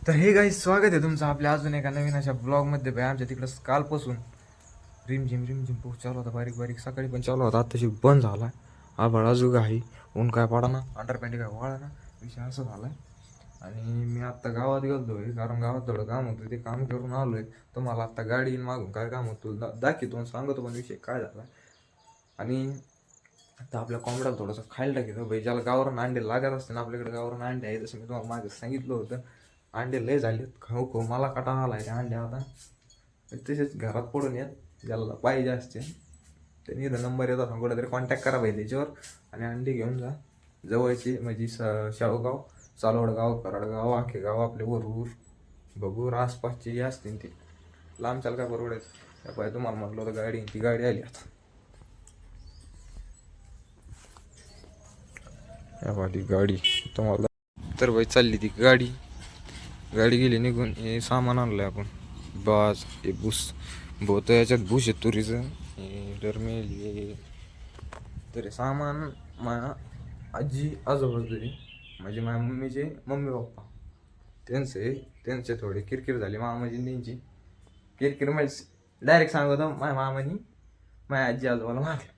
तर हे काही स्वागत आहे तुमचं आपल्या अजून एका नवीन अशा ब्लॉगमध्ये. भाई आमच्या तिकडं कालपासून रिमझिम पाऊस चालू होता, बारीक बारीक. सकाळी पण चालू होता, आताशी बंद झाला. आभाळ अजून आहे, ऊन काय पडा ना, अंडरपॅन्टी काय वाळा ना, विषय असं झाला. आणि मी आत्ता गावात गेलोय, कारण गावात थोडं काम होतं, ते काम करून आलोय. तुम्हाला आत्ता गाडी मागून काय काम होतं दाखवतो सांगतो, पण विषय काय झाला. आणि आता आपल्या कोंबड्याला थोडंसं खायला टाकायचं भाई. ज्याला गावरान अंडे लागत असते ना, आपल्याकडे गावरान अंडे आहे, जसं मी तुम्हाला मागे सांगितलं होतं. अंडे लय झालेत, खाऊ खाऊ मला काटा आला आहे त्या अंडे. आता तसेच घरात पडून येत, ज्याला पाहिजे असते त्यांनी इथं नंबर येत असं कुठेतरी कॉन्टॅक्ट करा भाई त्याच्यावर, आणि अंडे घेऊन जा. जवळचे म्हणजे शाळूगाव, चालोडगाव, कराडगाव, आखेगाव, आपले वरूर बघूर आसपासचे जे असतील ते. लांब चाल काय परवडायचं पाहिजे. तुम्हाला म्हटलं होतं गाडी, ती गाडी आली आता. वाली गाडी तुम्हाला तर भाई चालली ती गाडी. गाडी गेली निघून. हे सामान आणलंय आपण, बाज हे भूस बहुत याच्यात भूस आहे तुरीचं, हे डरमेल हे. तर हे सामान माझ्या आजी आजोबा तरी म्हणजे माझ्या मम्मीचे मम्मी पप्पा त्यांचे थोडे किरकिर झाली मामाजी त्यांची किरकिर. म्हणजे डायरेक्ट सांगतो, माझ्या मामानी माझ्या आजी आजोबाला मारलं.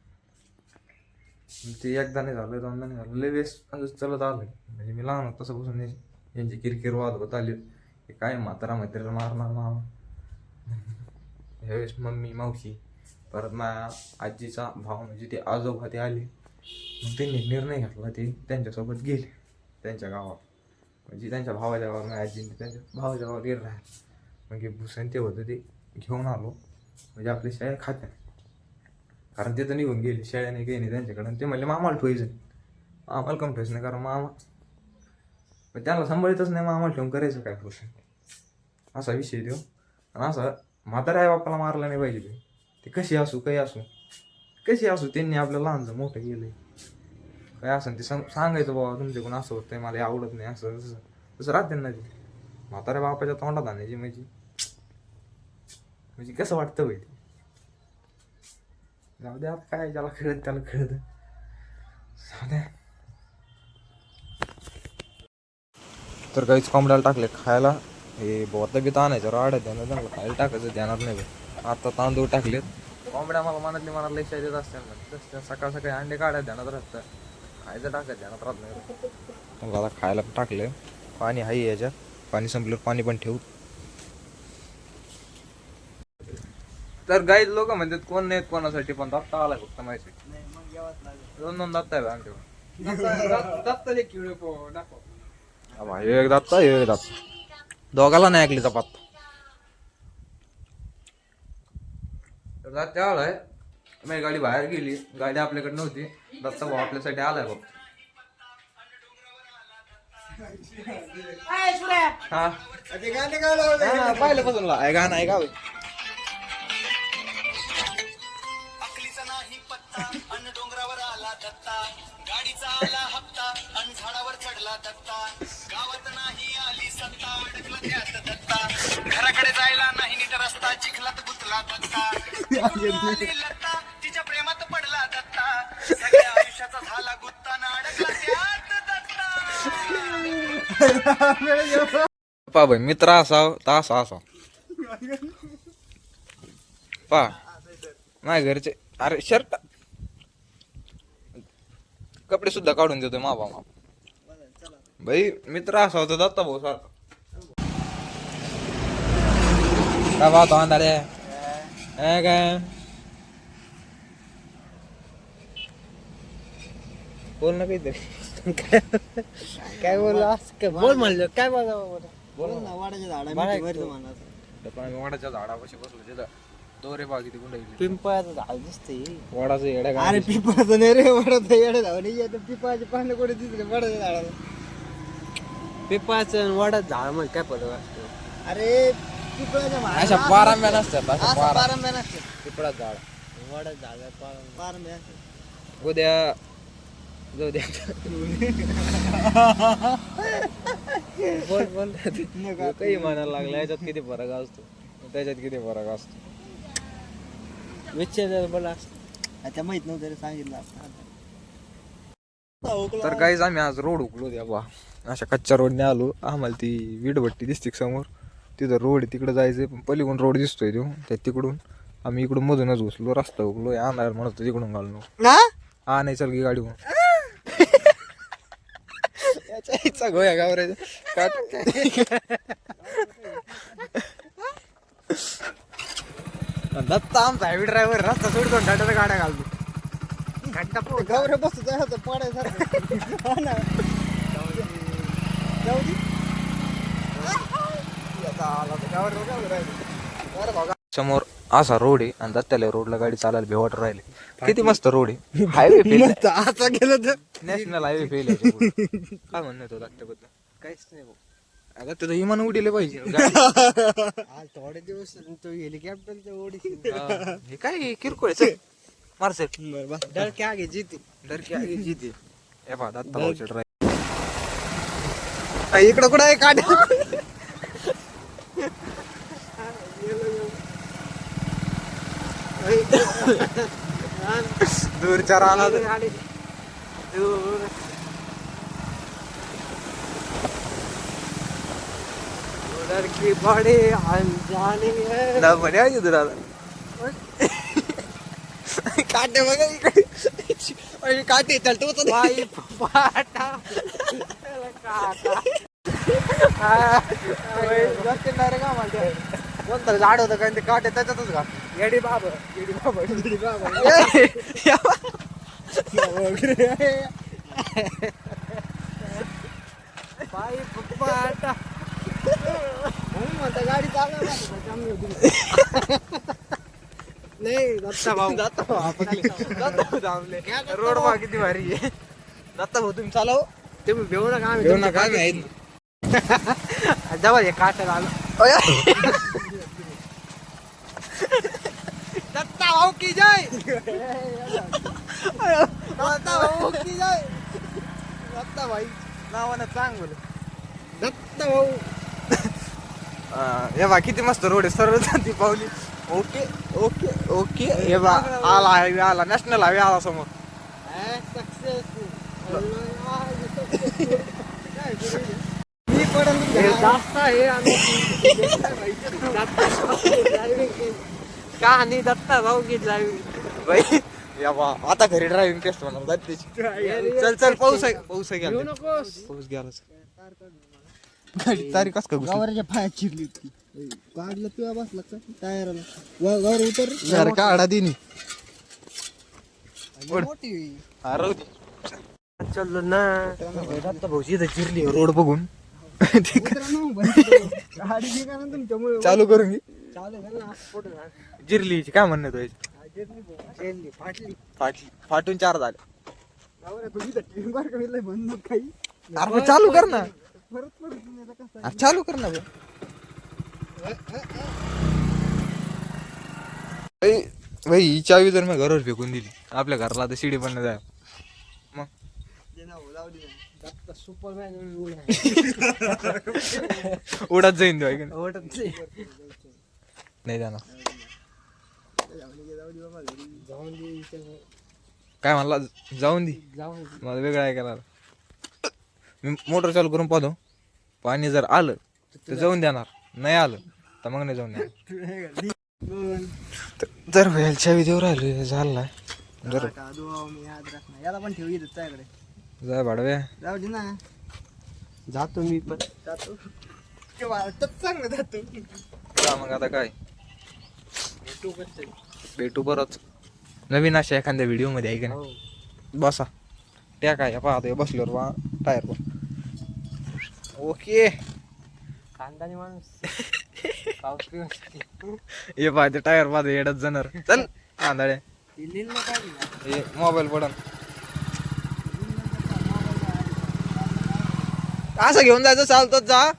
ते एकदा नाही झालं, दोनदा नाही झालं, लय वेळेस असं चलत आलं. म्हणजे मी लहान होतो तसं बसून यांची किरकिर वाद होत आली. काय म्हातारा म्हातारीला मारणार मामा. ह्यावेळेस मम्मी मावशी परत माझ्या आजीचा भाव म्हणजे ते आजोबा ते आले. मग त्यांनी निर्णय घेतला, ते त्यांच्यासोबत गेले त्यांच्या गावात. म्हणजे त्यांच्या भावाच्या गावात, माझ्या आजीने त्यांच्या भावाच्या गावात गेलं राहायला. मग भूषण ते होतं ते घेऊन आलो. म्हणजे आपली शाळा खात्या, कारण ते तर निघून गेले शाळेने काही नाही त्यांच्याकडं. ते म्हणले मामाला ठेवायचं, आम्हाला कम ठेवायचं नाही, कारण मामा पण त्याला सांभाळतच नाही. मामाला ठेवून करायचं काय भूषण, असा विषय देऊ. आणि असं म्हाताऱ्या आई बापाला मारला नाही पाहिजे. ते कशी असू काही असू कशी असू, त्यांनी आपल्याला लहानचं मोठं केलंय. काय असं ते सांगायचं बाबा तुमच्याकडून असं होतंय, मला हे आवडत नाही, असं तसं तसं राहते ना. ते म्हाताऱ्या बापाच्या तोंडात आणायची म्हणजे कसं वाटतं भाई. जाऊ द्या, काय ज्याला खेळत त्याला खेळत. जाऊ द्या. तर काहीच कोंबड्याला टाकले खायला. हे बोता बित आणायचं राड त्यानं, चांगलं खायला टाकायचं ध्यानात नाही. आता तांदूळ टाकलेत. कोंबड्या मला मनातली लय शाळेत असते म्हणजे सकाळ सकाळी अंडे काढायला ध्यानात राहतं, खायचं टाकायचं ध्यानात राहत नाही. त्यांना आता खायला टाकले. पाणी आहे याच्यात, पाणी संपल्यावर पाणी पण ठेवू. तर गाईत लोक म्हणतात कोण नाहीत कोणासाठी, पण दत्ता आलाय फक्त माझ्यासाठी. दोन दत्ता आहे आमच्याकडे. एक दत्ता एक दत्ता, दोघाला नाही ऐकली चपात. तर त्या आलाय, माझी गाडी बाहेर गेली, गाडी आपल्याकडे नव्हती. दत्ता भाऊ आपल्यासाठी आलाय बघ. हा पाहिलं पासून गाणं आहे का भाई. डोंगरावर आला दत्ता, गाडीचा आला हप्ता, अन झाडावर चढला दत्ता. गावात नाही आली सत्ता, अडकला त्यात दत्ता. घराकडे जायला नाही नीट रस्ता, चिखलात गुतला दत्ता. लत्ता, तिच्या प्रेमात पडला दत्ता. सगळ्या आयुष्याचा झाला गुत्ता, ना अडकला त्यात दत्ता. पा भाई मित्र असाव तर असा असाव. पा माझ्या घरचे अरे शर्ट कपडे सुद्धा काढून देतोय मामा. भाई मित्र असा होता दत्ता भाऊ सारखा. काय पाहतो अंधारे काय बोल ना काहीतरी. काय बोल काय बोल म्हणलं काय बोल ना. वाडाच्या झाडा वाडाच्या झाडापाशी बसलो तिथं दोरे बाग इथे गुंडाई. पिंपळाचं झाड दिसतंय. वडाचं येड्या अरे पिंपळाचं नाही रे, वडाचं येडं झाड नाही. पिंपळाचे पानं कुठे दिसले वडाच्या झाडाला. पिंपळाचं वडाचं झाड मग काय फरक असतो. अरे पिंपळाच्या अशा पारंब्या नसतात, पारंब्या नसतात. पिपळाचं झाड वडाचं झाड पारंब्या असतात. उद्या जाऊ द्या. बोल काही म्हणायला लागला. याच्यात किती फरक असतो, त्याच्यात किती फरक असतो. विचार बोला आता माहित नव्हतं सांगितलं. तर काहीच आम्ही आज रोड उकलो द्या बा अशा कच्च्या रोडने आलो. आम्हाला ती वीटभट्टी दिसते समोर, तिथं रोड आहे, तिकडं जायचं. पण पलीकडून रोड दिसतोय तो, त्या तिकडून आम्ही इकडून मधूनच घुसलो. रस्ता उकलो आणायला म्हणत होतो तिकडून घाललो. हा नाही चल की गाडी याचा गोया गावरायचा दत्ता आमचा हेवी ड्रायव्हर रस्ता सोडतो टाटा गाड्या घालतो. गौरे बसत आहे पडायसारखं. समोर असा रोड आहे आणि दत्त्याला रोडला गाडी चालायला भेवाट राहिले. किती मस्त रोड आहे. हायवे फेल आता गेलं तर नॅशनल हायवे फेल आहे काय म्हणणं तो दत्त्याबद्दल? काहीच नाही भाऊ. आता त्याचं विमान उडीले पाहिजे. आज थोडे दिवस तो हेलिकॉप्टरच्या ओढी हे काय किरकोळ आहे. चल मारसेल डर क्या घे जिथे डर की आगे जीते. हे पहा दत्ता भाऊचे ड्रायव्हर इकडं कुठं आहे काढ. दूरच्या राहणार डर की बड़े अनजाने हैं. ना बऱ्या दुराला काटे बघा इकडे काटे चालतो बाई पाटा कोणतं झाड होतं काय ते काटे त्याच्यातच घाल. येडी बाबा येडी बाबा येडी बाबा बाई पाटा म्हणता गाडी नाही दत्ता भाऊ रोड बा किती भारी आहे. दत्ता भाऊ तुम्ही चालव. तुम्ही भेऊ नका घेऊ नका आम्ही आहेत. जवळ हे काटा आलो. दत्ता भाऊ की जय. दत्ता भाऊ की जय. दत्ता भाई नावानं चांग बोल. दत्ता भाऊ हे बा किती मस्त रोड आहे. सरळ जाती पावली. Okay okay okay. हे बा आला हायवे आला. नॅशनल हायवे आला समोर. मी जास्त आहे कहाणी दत्ता भाऊ की ड्रायव्हिंग. बाई या बा आता घरी ड्रायव्हिंग टेस्ट म्हणून दत्तीची. चल चल पाऊस आहे पाऊस आहे घेऊ गेला नकोस. पाऊस गेलाच. गाडी तारीख कस का घुसली? गावराच्या पायात चिरली होती. काढलं तुला बसला का टायराला गावर उतर. यार काढा दिनी मोठी चाललो ना. दत्ता भाऊची इथं चिरली रोड बघून. गाडी निघा तुमच्यामुळे चालू करून घे. चालू झालं ना पुढे जिरलीची काय म्हणणं तो फाटली फाटली फाटून 4 झाले. गावऱ्या तुझी टीम बार कमी बंद काही अरे मग चालू कर ना. परत परत कसं अरे चालू कर ना बे. भाई ही चावी जर मी घरावर फेकून दिली आपल्या घराला तर शिडी पण जाय. मग सुपरमॅन उडत जाईन तो ऐक ओढत नाही जाणार. जाऊन दे काय म्हणला जाऊन दे. जाऊन मला वेगळं ऐकायला. मी मोटर चालू करून पाहतो. पाणी जर आलं तर जाऊन देणार. नाही आलं तर मग नाही जाऊन देणार. जर व्हायला चावी देऊ राहिलो झाला जर याला पण ठेव येत त्याकडे. जाय भाडव्या जाऊ दे ना. जातो मी पण जातो. चांगलं जातो. जा मग आता काय भेटू परत नवीन अशा एखाद्या व्हिडिओ मध्ये आहे का नाही. बसा त्या काय पाहतो बसल्यावर वा टायर पण ओके. खानदानी माणूस पाऊस पिऊन हे पाहते टायर पाहते येडत जाणार. चल आंधळे दिल्लीला काय हे मोबाईल पडन असं घेऊन जायचं चालतच जा.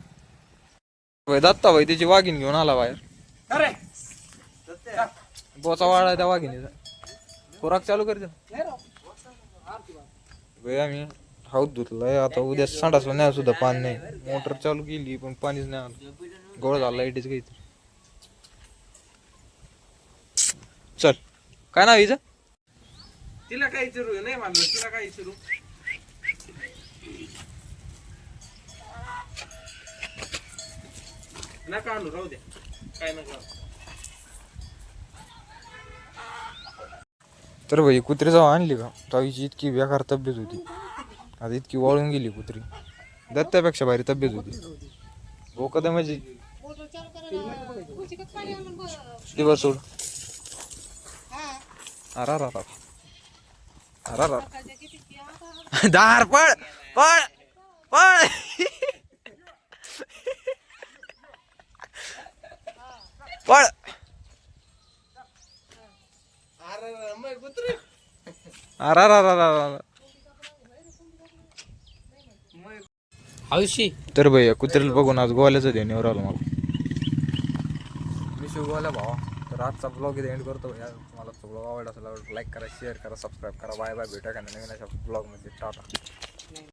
दत्ता भाई त्याची वाघीण घेऊन आला बाहेर. बोचा वाढा त्या वाघिणीचा. खुराक चालू करते भाई. आम्ही हाऊस धुतलाय आता. उद्या संडासला नाही सुद्धा पाणी नाही. मोटर चालू केली पण पाणीच नाही आलं. गोळ झाला लाईटीच काही. चल काय नाव हिचं? तिला काय विचारू नाही मानलं. तिला काय विचारू नका आणू राहू द्या काय नका. तर भाई कुत्री जेव्हा आणली का तेव्हा हिची इतकी बेकार तब्येत होती. आता इतकी वळून गेली कुत्री. दत्त्यापेक्षा भारी तब्येत होती. भोकत म्हणजे दिवस सोड. अरा दार पळ पळ पळ. पळ. अरा हौशी तर भैया कुत्र्याला बघून आज गोवाल्याचं देण्यावर आलं मला. मी शिव गोवाल्या भावा. तर आजचा ब्लॉग इथे एंड करतो भैया. तुम्हाला ब्लॉग आवडला असेल लाईक करा, शेअर करा, सबस्क्राईब करा. Bye bye. भेटा का नवीन अशा ब्लॉगमध्ये. टाटा.